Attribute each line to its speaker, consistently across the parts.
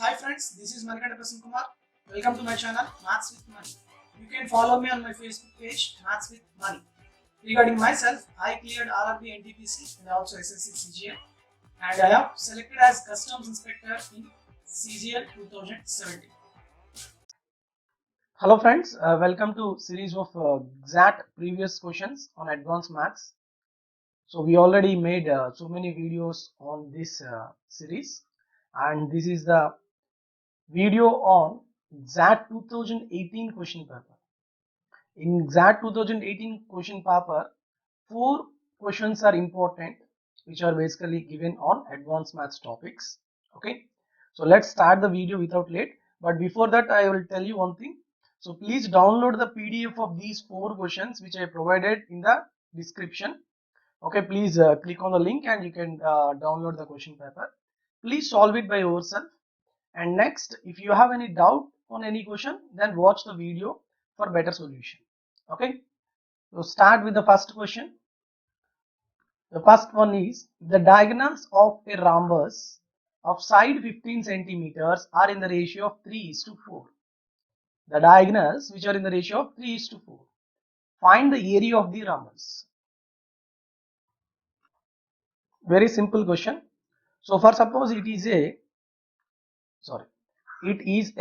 Speaker 1: Hi friends, this is Manikanta Prasanna Kumar. Welcome to my channel Maths with Money. You can follow me on my Facebook page Maths with Money. Regarding myself, I cleared RRB NTPC and also SSC CGL, and I have selected as Customs Inspector in CGL 2017. Hello friends, welcome to series of exact previous questions on advanced maths. So we already made so many videos on this series, and this is the video on XAT 2018 question paper. In XAT 2018 question paper, 4 questions are important, which are basically given on advanced maths topics. Okay, so let's start the video without late. But before that, I will tell you one thing. So please download the PDF of these 4 questions which I provided in the description. Okay, please click on the link and you can download the question paper. Please solve it by yourself. And next, if you have any doubt on any question, then watch the video for better solution. Okay, so start with the first question. The first one is the diagonals of a rhombus of side 15 centimeters are in the ratio of 3:4. The diagonals which are in the ratio of 3:4. Find the area of the rhombus. Very simple question. So for suppose it is a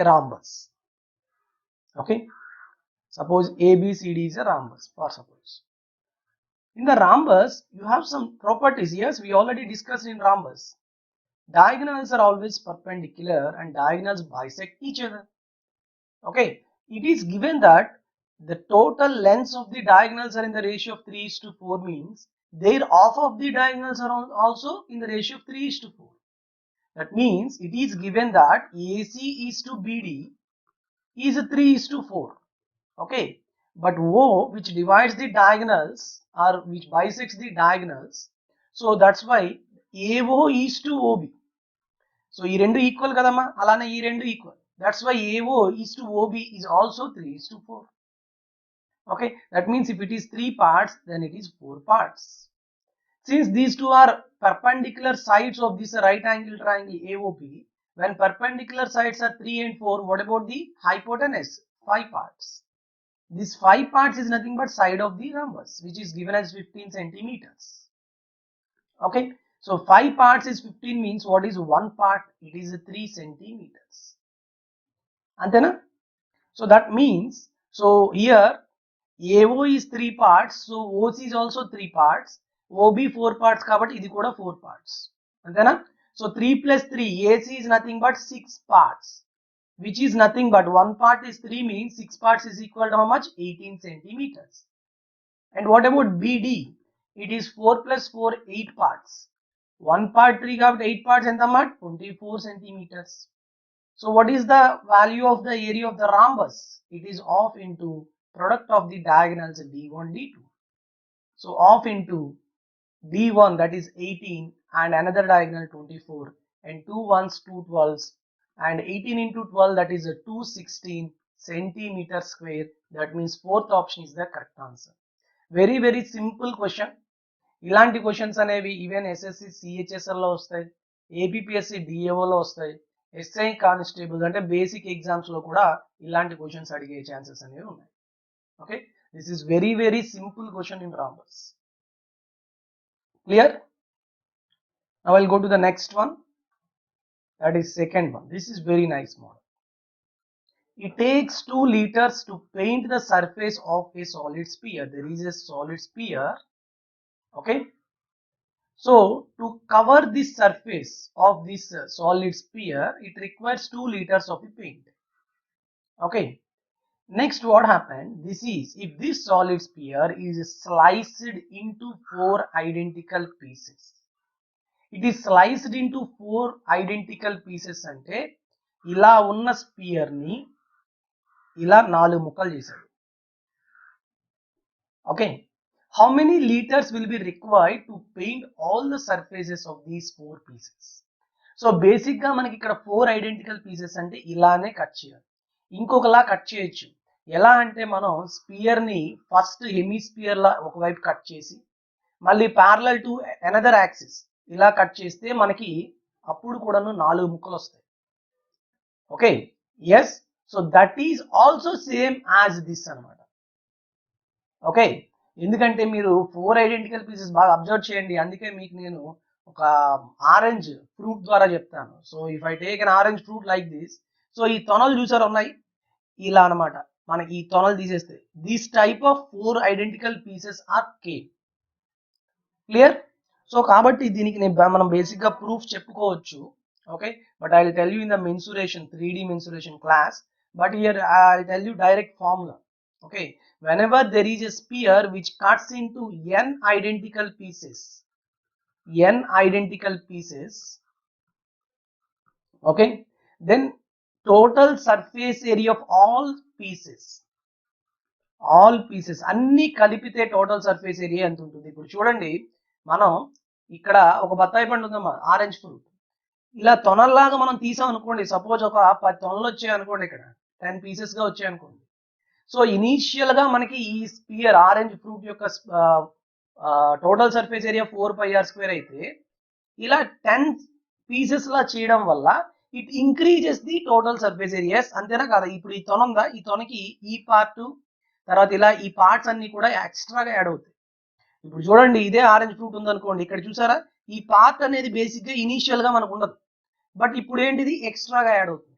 Speaker 1: rhombus. Okay, suppose ABCD is a rhombus for suppose. In the rhombus, you have some properties. Yes, we already discussed in rhombus. Diagonals are always perpendicular and diagonals bisect each other. Okay, it is given that the total lengths of the diagonals are in the ratio of 3:4 means their half of the diagonals are also in the ratio of 3:4. That means it is given that AC is to BD is 3:4. Okay, but O, which divides the diagonals or which bisects the diagonals, so that's why AO is to OB. So ఈ రెండు equal కదమ్మా, అలానే ఈ రెండు equal. That's why AO is to OB is also 3:4. Okay, that means if it is 3 parts, then it is 4 parts. Since these two are perpendicular sides of this right angle triangle AOP, when perpendicular sides are 3 and 4, what about the hypotenuse? 5 parts. This 5 parts is nothing but side of the rhombus, which is given as 15 centimeters. Okay, so 5 parts is 15 means what is 1 part? It is 3 centimeters. Antena? So that means, so here AO is 3 parts, so OC is also 3 parts, OB 4 parts, kabatti idi kuda 4 parts. Antena? So 3 plus 3, AC is nothing but 6 parts, which is nothing but 1 part is 3 means 6 parts is equal to how much? 18 centimeters. And what about BD? It is 4 plus 4, 8 parts. 1 part 3 kabatti 8 parts enta mat 24 centimeters. So what is the value of the area of the rhombus? It is half into product of the diagonals D1, D2. So half into D1, that is 18, and another diagonal 24, and 2 ones 2 12s, and 18 into 12, that is a 216 centimeter square. That means fourth option is the correct answer. Very simple question. ఇలాంటి questions అనేవి even SSC CHSL లో వస్తాయి, APPSC DAO లో వస్తాయి, SI constables అంటే basic exams లో కూడా ఇలాంటి క్వశ్చన్స్ అడిగే ఛాన్సెస్ అనేవి ఉన్నాయి. Okay, this is very simple question in rhombus. Clear? Now I'll go to the next one. That is second one. This is very nice model. It takes 2 liters to paint the surface of a solid sphere. There is a solid sphere. Okay, so to cover this surface of this solid sphere, it requires 2 liters of the paint. Okay, next what happened? This is if this solid sphere is sliced into 4 identical pieces. It is sliced into 4 identical pieces అంటే ఇలా ఉన్న spear ని ఇలా 4 ముక్కలు చేశాడు. Okay, how many liters will be required to paint all the surfaces of these 4 pieces? So basic గా మనకి ఇక్కడ 4 identical pieces అంటే ఇలానే కట్ చేయాలి. ఇంకొకలా కట్ చేయొచ్చు. ఎలా అంటే మనం స్పియర్ ని ఫస్ట్ హెమిస్పియర్ లా ఒకవైపు కట్ చేసి మళ్ళీ ప్యారలల్ టు అనదర్ యాక్సిస్ ఇలా కట్ చేస్తే మనకి అప్పుడు కూడాను 4 ముక్కలు వస్తాయి. Okay yes so that is also same as this అనమాట. ఓకే ఎందుకంటే మీరు 4 ఐడెంటికల్ పీసెస్ బాగా అబ్జర్వ్ చేయండి, అందుకే మీకు నేను ఒక ఆరెంజ్ ఫ్రూట్ ద్వారా చెప్తాను. So if I take an orange fruit like this, so ఈ తొనలు చూసారు ఉన్నాయి ఇలా అనమాట, మనకి ఈ తొనలు తీసేస్తే this type of 4 identical pieces are came. Clear? So కాబట్టి దీనికి మనం బేసిక్ గా ప్రూఫ్ చెప్పుకోవచ్చు. Okay but I will tell you in the mensuration 3D mensuration class, but here I will tell you direct formula. Okay, whenever there is a sphere which cuts into n identical pieces, okay, then total surface area of all pieces అన్ని కలిపితే total surface area ఎంత ఉంటుంది? ఇప్పుడు చూడండి, మనం ఇక్కడ ఒక బత్తాయి పండు ఉందమ్మా, ఆరెంజ్ ఫ్రూట్, ఇలా తొనల్లాగా మనం తీసాం అనుకోండి, సపోజ్ ఒక 10 తొనలు వచ్చాయి అనుకోండి, ఇక్కడ 10 పీసెస్ గా వచ్చాయి అనుకోండి. సో ఇనీషియల్ గా మనకి ఈ స్పియర్ ఆరెంజ్ ఫ్రూట్ యొక్క టోటల్ సర్ఫేస్ ఏరియా 4πr² అయితే ఇలా 10 పీసెస్ లా చేయడం వల్ల it increases the total surface areas. అంతేనా కదా? ఇప్పుడు ఈ తొన ఉందా, ఈ తొనకి ఈ పార్ట్ తర్వాత ఇలా ఈ పార్ట్స్ అన్ని కూడా ఎక్స్ట్రాగా యాడ్ అవుతాయి. ఇప్పుడు చూడండి, ఇదే ఆరెంజ్ ఫ్రూట్ ఉందనుకోండి, ఇక్కడ చూసారా ఈ పార్ట్ అనేది బేసిక్ గా ఇనీషియల్ గా మనకు ఉండదు, బట్ ఇప్పుడు ఏంటిది ఎక్స్ట్రాగా యాడ్ అవుతుంది.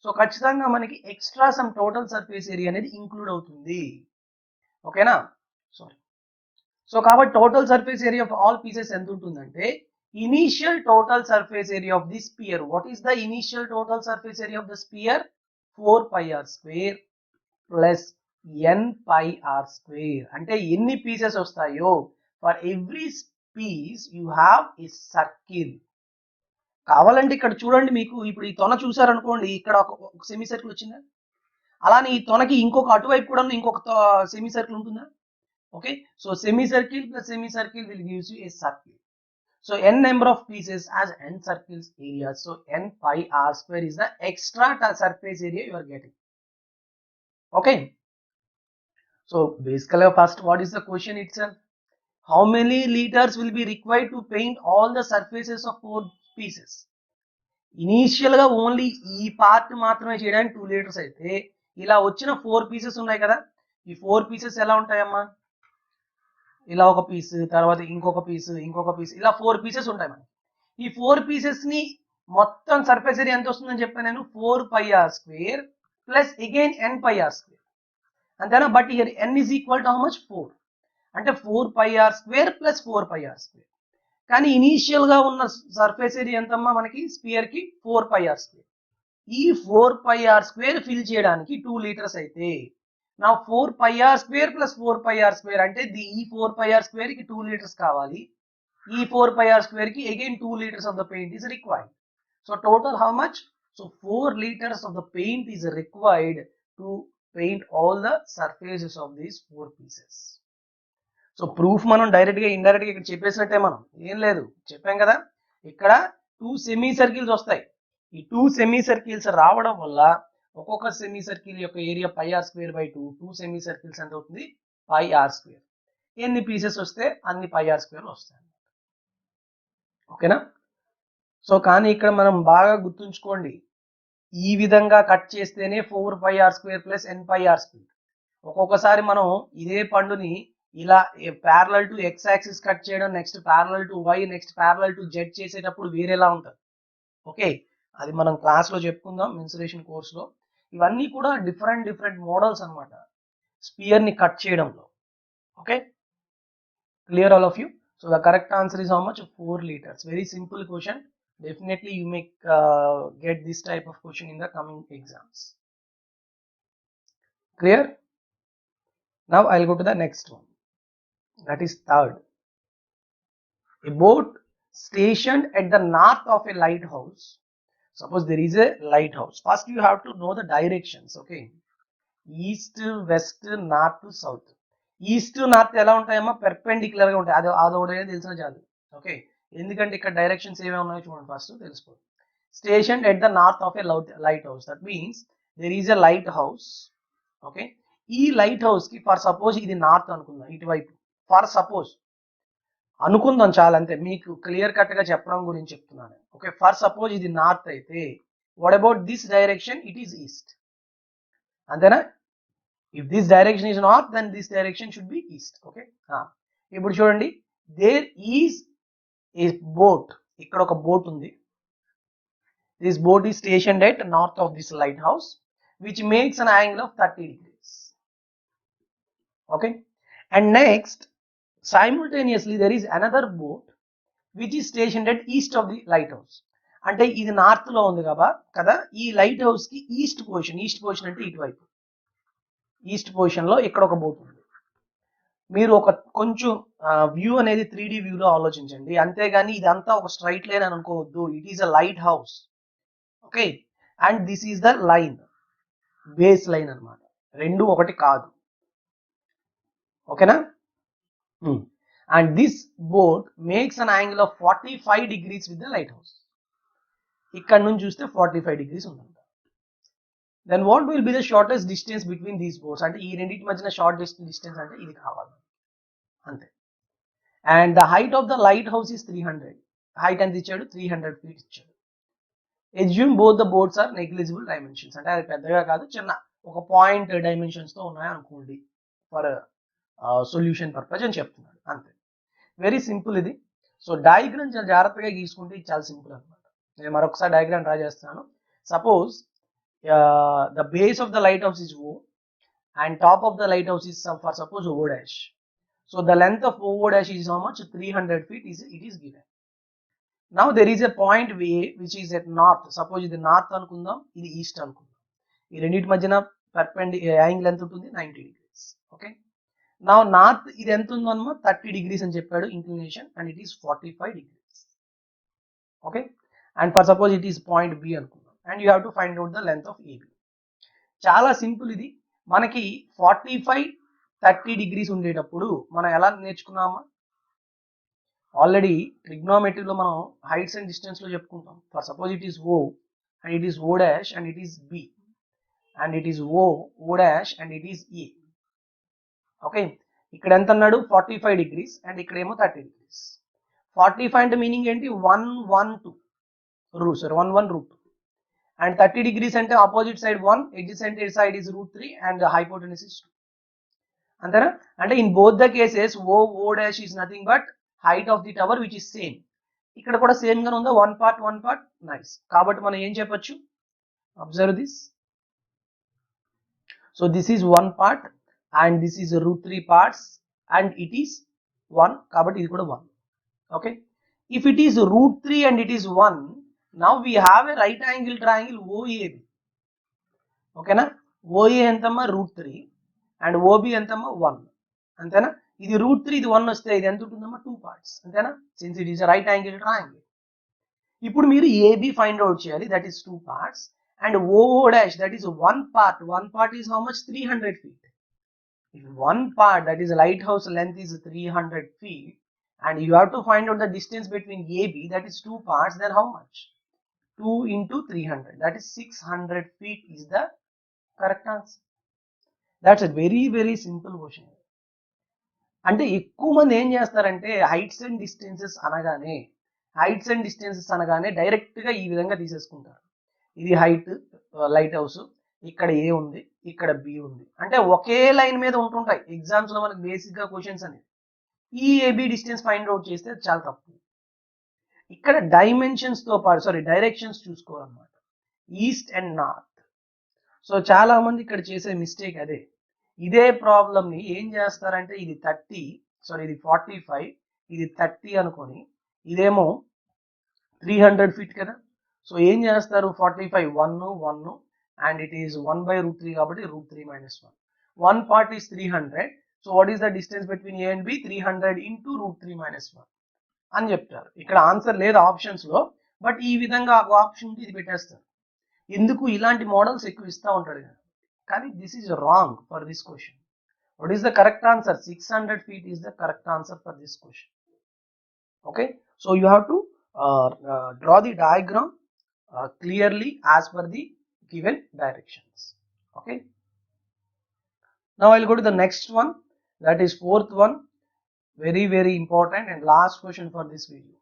Speaker 1: సో ఖచ్చితంగా మనకి extra some total surface area అనేది ఇంక్లూడ్ అవుతుంది. ఓకేనా? సారీ. సో కాబట్టి total surface area of all pieces ఎంత ఉంటుందంటే initial total surface area of the sphere. What is the initial total surface area of the sphere? 4πr² plus n πr². అంటే ఎన్ని pieces వస్తాయో for every piece you have a circle. కావాలంటే ఇక్కడ చూడండి, మీకు ఇప్పుడు ఈ తొన చూసారనుకోండి, ఇక్కడ ఒక సెమీ సర్కిల్ వచ్చిందా? అలానే ఈ తొనకి ఇంకొక అటువైపు కూడా ఇంకొక సెమీ సర్కిల్ ఉంటుందా? Okay so semi circle plus semi circle will gives you a circle. So n number of pieces as n circles area. So n πr² is the extra surface area you are getting. Okay. So basically first, what is the question itself? How many liters will be required to paint all the surfaces of 4 pieces? Initial గా only ఈ part మాత్రమే చేయడానికి 2 litres అయితే, ఇలా వచ్చిన 4 pieces ఉన్నాయి కదా, ఈ 4 పీసెస్ ఎలా ఉంటాయమ్మా? ఇలా ఒక పీస్, తర్వాత ఇంకొక పీస్, ఇంకొక పీస్, ఇలా 4 పీసెస్ ఉంటాయి మనకి. ఈ 4 పీసెస్ ని మొత్తం సర్ఫేస్ ఏరియా ఎంత వస్తుందని చెప్పాను నేను? 4πr² plus again n πr². అంతేనా? But here n is equal to how much? 4. అంటే 4πr² ప్లస్ 4πr². కానీ ఇనీషియల్ గా ఉన్న సర్ఫేస్ ఏరియా ఎంతమ్మా మనకి స్పియర్ కి? 4πr². ఈ 4πr² ఫిల్ చేయడానికి 2 లీటర్స్ అయితే, నా 4πr² ప్లస్ 4πr² అంటే ఈ 4πr² కి 2 లీటర్స్ కావాలి, ఈ 4πr² కి again 2 liters of the paint is required. So total how much? So 4 liters of the paint is required to paint all the surfaces of these 4 pieces. So proof మనం direct గా indirect గా ఇక్కడ చెప్పేసినట్టే, మనం ఏం లేదు చెప్పాం కదా, ఇక్కడ 2 సెమీ సర్కిల్స్ వస్తాయి. ఈ 2 సెమీ సర్కిల్స్ రావడం వల్ల ఒక్కొక్క సెమీ సర్కిల్ యొక్క ఏరియా πr²/2. 2 సెమీ సర్కిల్స్ ఎంత అవుతుంది? πr². ఎన్ని పీసెస్ వస్తే అన్ని πr² వస్తాయి. ఓకేనా? సో కానీ ఇక్కడ మనం బాగా గుర్తుంచుకోండి, ఈ విధంగా కట్ చేస్తేనే 4πr² ప్లస్ n πr². ఒక్కొక్కసారి మనం ఇదే పండుని ఇలా parallel to x axis cut చేయడం, next parallel to y, next parallel to z చేసేటప్పుడు వేరేలా ఉంటుంది. ఓకే అది మనం క్లాస్ లో చెప్పుకుందాం మెన్సురేషన్ కోర్స్ లో. ఇవన్నీ కూడా డిఫరెంట్ మోడల్స్ అన్నమాట స్పియర్ ని కట్ చేయడంలో. Okay clear all of you? So the correct answer is how much? 4 liters. Very simple question. Definitely you may get this type of question in the coming exams. Clear? Now I'll go to the next one. That is third. A boat stationed at the north of a lighthouse. Suppose there is a lighthouse. First you have to know the directions. Okay. East, west, north, south. East north ఎలా ఉంటాయమ్మా? Perpendicular గా ఉంటాయి. అదొకటి తెలిసిన చాలు. Okay ఎందుకంటే ఇక్కడ directions ఏమేమి ఉన్నాయో చూడండి, ఫస్ట్ తెలుసుకోండి. Station at the north of a light house. That means there is a light house. Okay ఈ లైట్ హౌస్ కి ఫర్ సపోజ్ ఇది నార్త్ అనుకుందాం, ఇటువైపు ఫర్ సపోజ్ అనుకుందాం, చాలా అంతే, మీకు క్లియర్ కట్ గా చెప్పడం గురించి చెప్తున్నాను. ఓకే ఫర్ సపోజ్ ఇది నార్త్ అయితే what about this direction? It is east. అంతేనా? If this direction is north, then this direction should be east. Okay. ఇప్పుడు చూడండి, there is a boat. ఇక్కడ ఒక బోట్ ఉంది. This boat is stationed at north of this lighthouse, which makes an angle of 30 degrees. Okay. And next, simultaneously there is another boat which is stationed at east of the lighthouse. అంటే ఇది north లో ఉంది కదా, ఈ light house కి east position అంటే ఇటువైపు east position లో ఇక్కడ ఒక బోట్ ఉంది. మీరు ఒక కొంచెం వ్యూ అనేది 3D వ్యూలో ఆలోచించండి, అంతేగాని ఇదంతా ఒక స్ట్రైట్ లైన్ అని అనుకోవద్దు. It is a light house. Okay. And this is the line, base line అన్నమాట. రెండు ఒకటి కాదు. ఓకేనా? And this boat makes an angle of 45 degrees with the lighthouse. ఇక్కడ నుంచి చూస్తే 45 degrees ఉందంట. Then what will be the shortest distance between these boats? అంటే ఈ రెండింటి మధ్యన షార్ట్ డిస్టెన్స్ అంటే ఇది కావాలి అంతే. And the height of the lighthouse is 300. Height ఎంత ఇచ్చాడు? 300 feet ఇచ్చాడు. Assume both the boats are negligible dimensions. అంటే అది పెద్దగా కాదు, చిన్న ఒక పాయింట్ డైమెన్షన్స్ తో ఉన్నాయి అనుకోండి ఫర్ సొల్యూషన్ పర్పస్ అని చెప్తున్నాడు అంతే. వెరీ సింపుల్ ఇది. సో డయాగ్రామ్ చాలా జాగ్రత్తగా గీసుకుంటే ఇది చాలా సింపుల్ అనమాట. నేను మరొకసారి డయాగ్రామ్ డ్రా చేస్తున్నాను. Suppose the base of the light house is O and top of the lighthouse is for suppose O dash. So the length of O dash is how much? 300 feet it is given. Now there is a point A which is at north. Suppose ఇది north అనుకుందాం, ఇది east అనుకుందాం. ఈ రెండింటి మధ్యన angle ఎంత ఉంటుంది? 90 degrees. Okay. Now north ఇది ఎంత ఉందన్నమా? 30 degrees అని చెప్పాడు inclination, and it is 45 degrees. Okay. And for suppose it is point B అనుకుందాం, and you have to find out the length of AB. చాలా సింపుల్ ఇది. మనకి 45-30 degrees ఉండేటప్పుడు మనం ఎలా నేర్చుకున్నామా? ఆల్రెడీ ట్రిగ్నోమెట్రీలో మనం హైట్స్ అండ్ డిస్టెన్స్ లో చెప్పుకుంటాం. For suppose it is O and it is O dash and it is B, and it is O dash and it is A. Okay. ఇక్కడ ఎంత అన్నాడు? 45 degrees, అండ్ ఇక్కడ ఏమో 30 degrees. 45 అంటే meaning ఏంటి? 112 √2. And 30 degrees అంటే opposite side 1, adjacent side is √3, and the hypotenuse is 2. అంతేనా? అంటే in both the cases O dash is nothing but height of the tower which is same. ఇక్కడ కూడా same గానే ఉందా? one part nice. కాబట్టి మనం ఏం చెప్పొచ్చు? Observe this. So this is 1 part and this is √3 parts and it is 1, కాబట్టి ఇది కూడా 1. Okay. If it is √3 and it is 1, now we have a right angle triangle OAB. ఓకేనా? OA ఎంతమ్మా? √3, and OB ఎంతమ్మా? 1. అంతేనా? ఇది √3, ఇది 1 వస్తే ఇది ఎంత ఉంటుందమ్మా? 2 parts. అంతేనా? Since it is a right angle triangle. ఇప్పుడు మీరు AB ఫైండ్ అవుట్ చేయాలి, that is 2 parts, and O dash, that is 1 part. 1 part is how much? 300 feet. If 1 part, that is lighthouse length, is 300 feet, and you have to find out the distance between AB, that is 2 parts, then how much? 2 into 300, that is 600 feet is the correct answer. That's a very, very simple question. అంటే ఎక్కువ మంది ఏం చేస్తారంటే heights and distances అనగానే direct గా ఈ విధంగా తీసేసుకుంటారు. ఇది హైట్ లైట్ హౌస్, ఇక్కడ A ఉంది, ఇక్కడ B ఉంది, అంటే ఒకే లైన్ మీద ఉంటుంటాయి ఎగ్జామ్స్ లో మనకి బేసిక్ గా క్వశ్చన్స్ అనేది. ఈ AB డిస్టెన్స్ ఫైండ్ అవుట్ చేస్తే చాలా తప్పు. ఇక్కడ డైమెన్షన్స్ తో పాటు డైరెక్షన్స్ చూసుకోవాలన్నమాట, ఈస్ట్ అండ్ నార్త్. సో చాలా మంది ఇక్కడ చేసే మిస్టేక్ అదే. ఇదే ప్రాబ్లమ్ ని ఏం చేస్తారంటే ఇది 45, ఇది 30 అనుకొని, ఇదేమో 300 feet కదా. సో ఏం చేస్తారు? 45 1 and it is 1/√3 కాబట్టి √3 - 1. 1 part is 300. So what is the distance between A and B? 300 into √3 - 1 అని చెప్తారు. ఇక్కడ ఆన్సర్ లేదు ఆప్షన్స్ లో, బట్ ఈ విధంగా ఆప్షన్ ఇది పెట్టేస్తారు. ఎందుకు? ఇలాంటి మోడల్స్ ఎక్కువ ఇస్తా ఉంటాడు కదా. కానీ this is wrong for this question. What is the correct answer? 600 feet is the correct answer for this question. Okay, so you have to draw the diagram clearly as per the given directions. Okay, now I'll go to the next one, that is fourth one. Very, very important and last question for this video.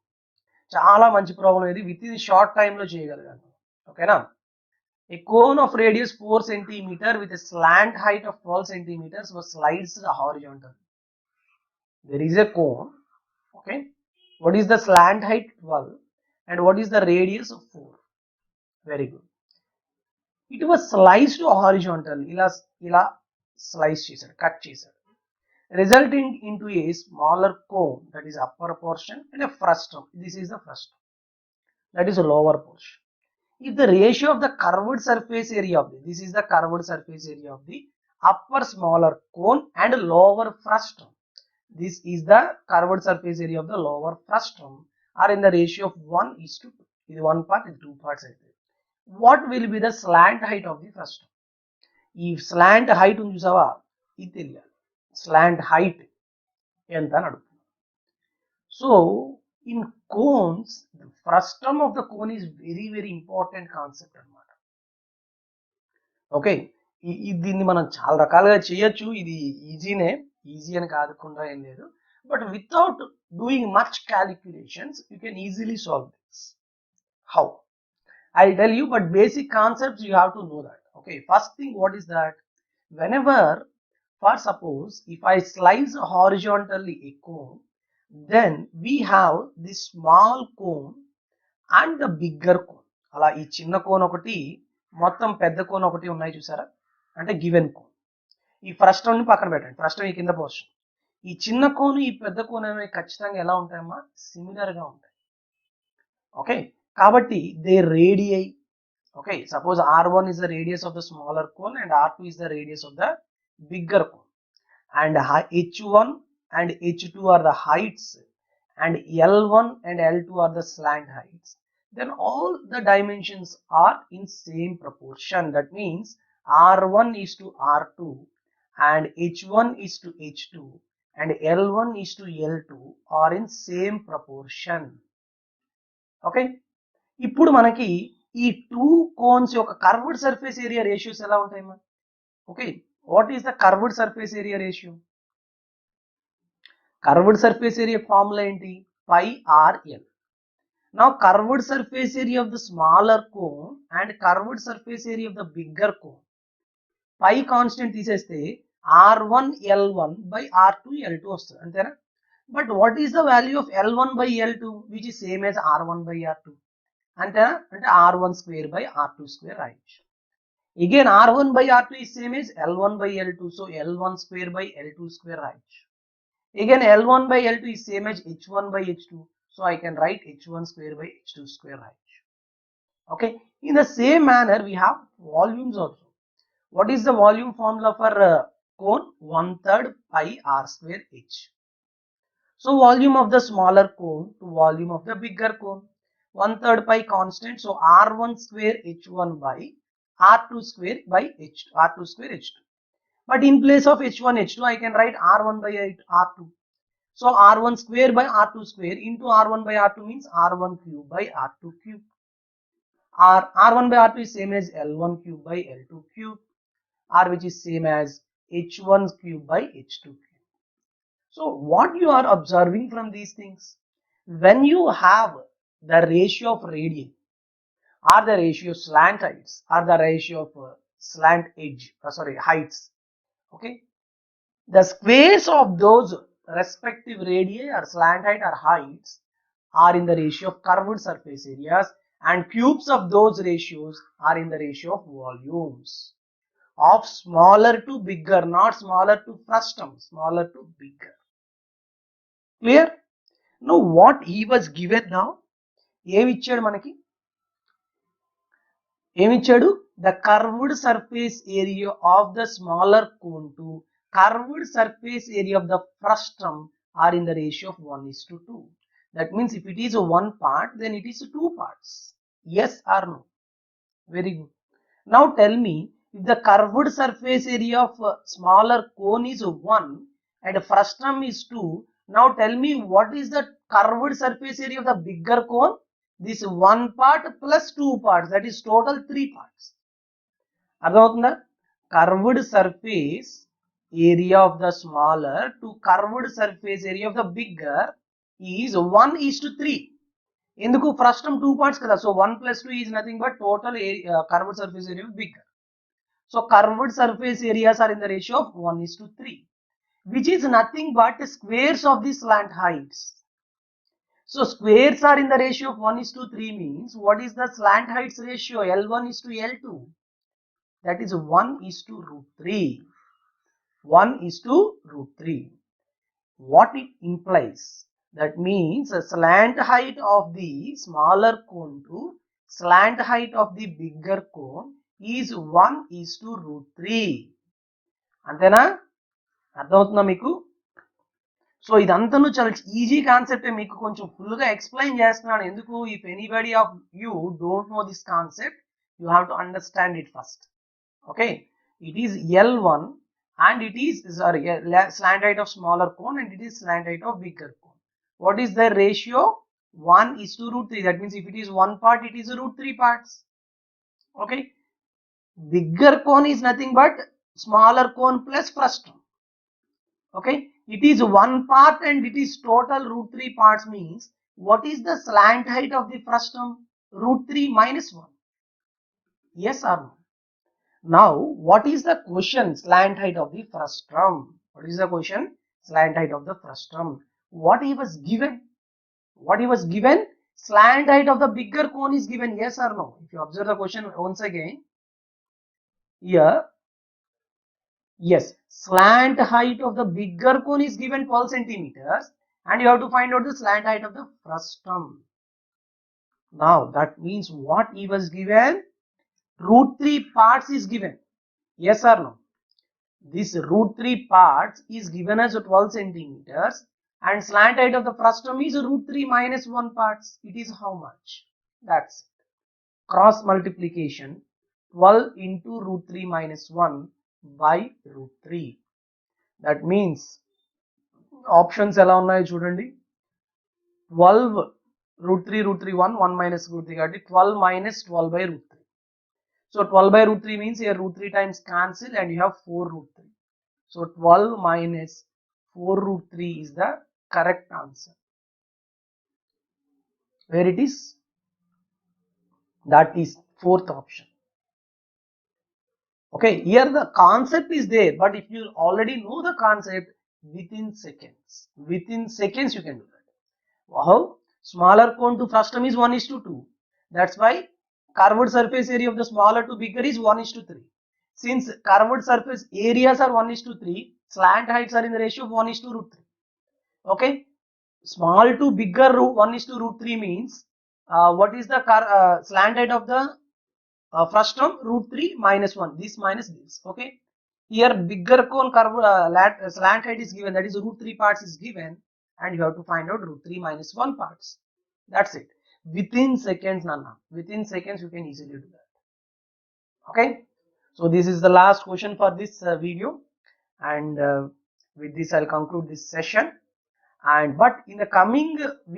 Speaker 1: చాలా మంచి problem ఇది, with in short time లో చేయగలగాలి. ఓకేనా? A cone of radius 4 centimeter with a slant height of 12 centimeters was sliced horizontally. There is a cone, okay. What is the slant height? 12. And what is the radius of 4? Very good. It was sliced horizontally. Ila slice చేశాడు, cut చేశాడు, resulting into a smaller cone, that is upper portion, and a frustum. This is the frustum, that is a lower portion. If the ratio of the curved surface area of this is the curved surface area of the upper smaller cone and lower frustum, this is the curved surface area of the lower frustum, are in the ratio of 1:2. This is one part, is two parts. What will be the slant height of the frustum? If slant height ఉంది చూసావా, ఇది తెలియాలి. Slant height ఎంత అని అడుగుతుంది. So in cones, the frustum of the cone is very very important concept అన్నమాట. Okay, దీన్ని మనం చాలా రకాలుగా చేయొచ్చు. ఇది ఈజీనే, ఈజీ అని కాదుకుండా ఏం లేదు. But without doing much calculations you can easily solve this. How? I'll tell you, but basic concepts you have to know that. Okay, first thing, what is that? Whenever, for suppose, if I slice horizontally a cone, then we have this small cone and the bigger cone. అలా ఈ చిన్న cone ఒకటి, మొత్తం పెద్ద cone ఒకటి ఉన్నాయి చూసారా, అంటే గివెన్ కోన్. ఈ ఫ్రస్టమ్ ని పక్కన పెట్టండి, ఫ్రస్టమ్ ఈ కింద పోర్షన్. ఈ చిన్న కోన్ ఈ పెద్ద కోన్ అనేవి ఖచ్చితంగా ఎలా ఉంటాయమ్మా, సిమిలర్ గా ఉంటాయి. Okay, kabatti they radii. Okay, suppose r1 is the radius of the smaller cone and r2 is the radius of the bigger cone, and h1 and h2 are the heights, and l1 and l2 are the slant heights. Then all the dimensions are in same proportion. That means r1 is to r2 and h1 is to h2 and l1 is to l2 are in same proportion. Okay, ఇప్పుడు మనకి ఈ two cones యొక్క curved surface area ratios ఎలా ఉంటాయమ్మా? Okay, what is the curved surface area ratio? Curved surface area formula ఏంటి? Pi r l. Now curved surface area of the smaller cone and curved surface area of the bigger cone, pi constant తీసేస్తే r1 l1 by r2 l2 వస్తుంది, అంతేనా? But what is the value of l1 by l2 which is same as r1 by r2? అంతేనా? అంటే r1 square by r2 square రాయొచ్చు. Again r1 by r2 is same as l1 by l2, so l1 square by l2 square రాయొచ్చు. Again l1 by l2 is same as h1 by h2, so I can write h1 square by h2 square రాయొచ్చు. Okay, in the same manner we have volumes also. What is the volume formula for cone? 1/3 pi r square h. So volume of the smaller cone to volume of the bigger cone, 1/3 pi constant, so r1 square h1 by r2 square by h2, r2 square h2. But in place of h1 h2 I can write r1 by r2. So r1 square by r2 square into r1 by r2 means r1 cube by r2 cube. R1 by r2 is same as l1 cube by l2 cube, r which is same as h1 cube by h2 cube. So what you are observing from these things, when you have the ratio of radii or the ratio of slant heights or the ratio of slant edge, heights, okay, the squares of those respective radii or slant height or heights are in the ratio of curved surface areas, and cubes of those ratios are in the ratio of volumes of smaller to bigger, not smaller to frustum, smaller to bigger. Clear? Now what he was given now, ఏమి ఇచ్చాడు మనకి? ఏమి ఇచ్చాడు? The curved surface area of the smaller cone to curved surface area of the frustum are in the ratio of 1:2. That means if it is one part, then it is two parts. Yes or no? Very good. Now tell me, if the curved surface area of smaller cone is 1 and frustum is 2, now tell me what is the curved surface area of the bigger cone? This one part plus two parts, that is total 3 parts. అర్థమవుతుందా? Curved surface area of the smaller to curved surface area of the bigger is 1:3. ఎందుకు frustum 2 parts కదా, so 1 plus 2 is nothing but total area, curved surface area is bigger. So curved surface areas are in the ratio of 1:3, which is nothing but squares of the slant heights. So squares are in the ratio of 1:3 means what is the slant heights ratio? L1:L2. That is 1:3. 1:3. What it implies? That means a slant height of the smaller cone to slant height of the bigger cone is 1:3. అంతేనా? అర్థమవుతుందా మీకు? So ఇదంతా చాలా easy concept, మీకు కొంచెం full గా explain చేస్తున్నాను. ఎందుకు? If anybody of you don't know this concept, you have to understand it first. Okay, it is L1 and it is slant height of smaller cone and it is slant height of bigger cone. What is the ratio? 1:3. That means if it is one part, it is √3 parts. Okay, bigger cone is nothing but smaller cone plus frustum. Okay, it is one part and it is total √3 parts means what is the slant height of the frustum? √3 minus 1. Yes or no? Now, what is the question? Slant height of the frustum. What is the question? Slant height of the frustum. What he was given? What he was given? Slant height of the bigger cone is given. Yes or no? If you observe the question once again, here, yes, slant height of the bigger cone is given 12 centimeters and you have to find out the slant height of the frustum. Now, that means what he was given? √3 parts is given. Yes or no? This √3 parts is given as 12 centimeters and slant height of the frustum is √3 minus 1 parts. It is how much? That's it. Cross multiplication 12 into √3 minus 1 by √3. That means options ఎలా ఉన్నాయో చూడండి. 12 √3 1 minus √3 కాబట్టి 12 minus 12 by √3. So 12 by √3 means here √3 times cancel and you have 4 √3. So 12 minus 4 √3 is the correct answer. Where it is? That is fourth option. Okay, here the concept is there, but if you already know the concept, within seconds you can do that. How? Smaller cone to frustum is 1:2. That's why curved surface area of the smaller to bigger is 1:3. Since curved surface areas are 1:3, slant heights are in the ratio of 1:3. Okay, small to bigger 1:3 means what is the slant height of the frustum? √3 minus 1. This minus this. Okay, here bigger cone slant height is given, that is √3 parts is given, and you have to find out √3 minus 1 parts. That's it. Within seconds, Nana. Within seconds, you can easily do that. Okay. So this is the last question for this video, and with this I'll conclude this session. And but in the coming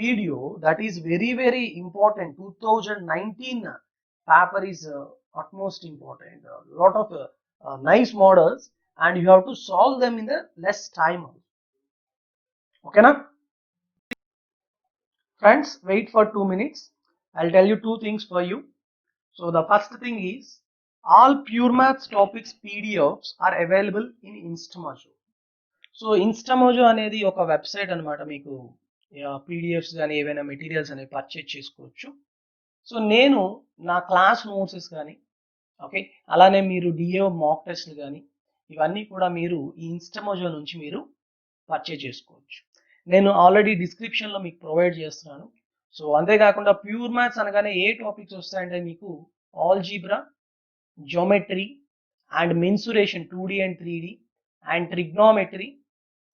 Speaker 1: video, that is very important. 2019 paper is utmost important. A lot of nice models, and you have to solve them in the less time. Okay, na? Friends, wait for 2 minutes. I'll tell you two things for you. So the first thing is all Pure Maths topics PDFs are available in Instamojo. So Instamojo అనేది ఒక website అనమాట. మీకు PDFs కానీ ఏవైనా materials అనేవి purchase చేసుకోవచ్చు. So నేను నా క్లాస్ నోట్సెస్ కానీ, ఓకే, అలానే మీరు డిఏ మాక్ టెస్ట్లు కానీ ఇవన్నీ కూడా మీరు ఈ ఇన్స్టామోజో నుంచి మీరు పర్చేజ్ చేసుకోవచ్చు. నేను ఆల్రెడీ డిస్క్రిప్షన్లో మీకు ప్రొవైడ్ చేస్తున్నాను. సో అంతేకాకుండా ప్యూర్ మ్యాథ్స్ అనగానే ఏ టాపిక్స్ వస్తాయంటే మీకు algebra, geometry and mensuration 2D and 3D and trigonometry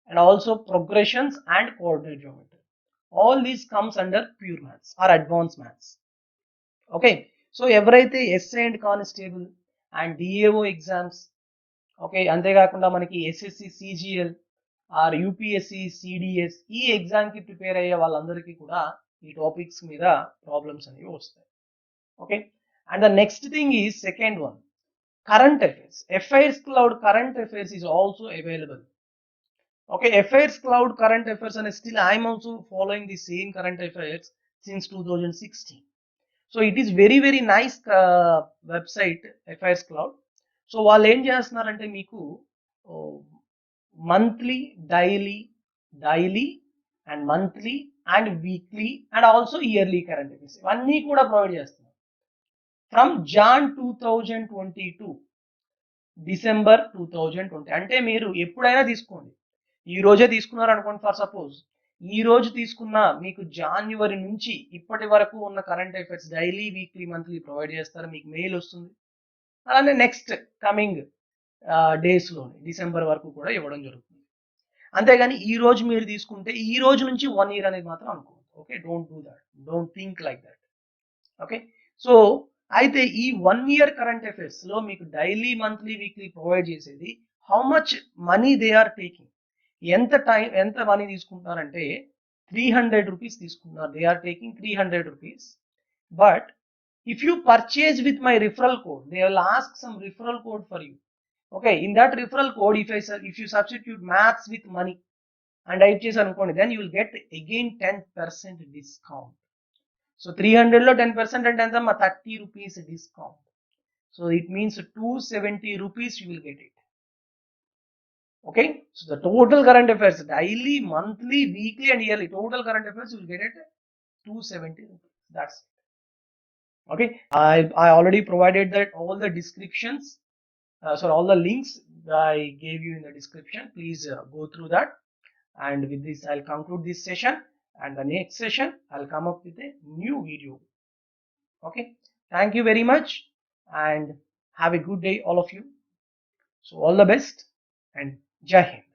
Speaker 1: and also progressions and coordinate geometry. All these comes under pure maths or advanced maths. Okay, so ఎవరైతే SI and constable and DAO exams, okay, అంతేకాకుండా మనకి SSC CGL or UPSC CDS ఈ ఎగ్జామ్కి prepare అయ్యే వాళ్ళందరికీ కూడా ఈ topics మీద ప్రాబ్లమ్స్ అనేవి వస్తాయి. Okay, and the next thing is second one, current affairs. FAIRS Cloud current affairs is also available. Okay, FAIRS Cloud current affairs, and still I am also following the same current affairs. since 2016. So it is very nice website FIRS Cloud. So వాళ్ళు ఏం చేస్తున్నారంటే మీకు monthly, daily and monthly and weekly and also yearly current affairs ఇవన్నీ కూడా provide చేస్తున్నారు from John 2022 December 2020. అంటే మీరు ఎప్పుడైనా తీసుకోండి, ఈ రోజే తీసుకున్నారు అనుకోండి, ఫర్ సపోజ్ ఈ రోజు తీసుకున్న మీకు జనవరి నుంచి ఇప్పటి వరకు ఉన్న current affairs daily, weekly, monthly provide చేస్తారు, మీకు మెయిల్ వస్తుంది. అలానే నెక్స్ట్ కమింగ్ డేస్లోని డిసెంబర్ వరకు కూడా ఇవ్వడం జరుగుతుంది. అంతేగాని ఈ రోజు మీరు తీసుకుంటే ఈ రోజు నుంచి 1 year అనేది మాత్రం అనుకోండి. Okay, don't do that, don't think like that. Okay, so అయితే ఈ 1 year కరెంట్ అఫైర్స్ లో మీకు డైలీ, మంత్లీ, వీక్లీ ప్రొవైడ్ చేసేది how much money they are taking, ఎంత మనీ తీసుకుంటున్నారంటే 300 రూపీస్ తీసుకుంటున్నారు. They are taking 300 rupees. But if you purchase with my referral code, they will ask some referral code for you. Okay, in that referral code, if you substitute maths with money and I choose anukondi, then you will get again 10% discount. So 300 lo 10% ante enta 30 rupees discount. So it means 270 rupees you will get it. Okay, so the total current affairs, daily, monthly, weekly and yearly, total current affairs you will get it 270 rupees. That's it. Okay, I already provided that all the descriptions, so all the links I gave you in the description. Please go through that, and with this I'll conclude this session, and the next session I'll come up with a new video. Okay, thank you very much and have a good day all of you. So all the best and Jai Hind.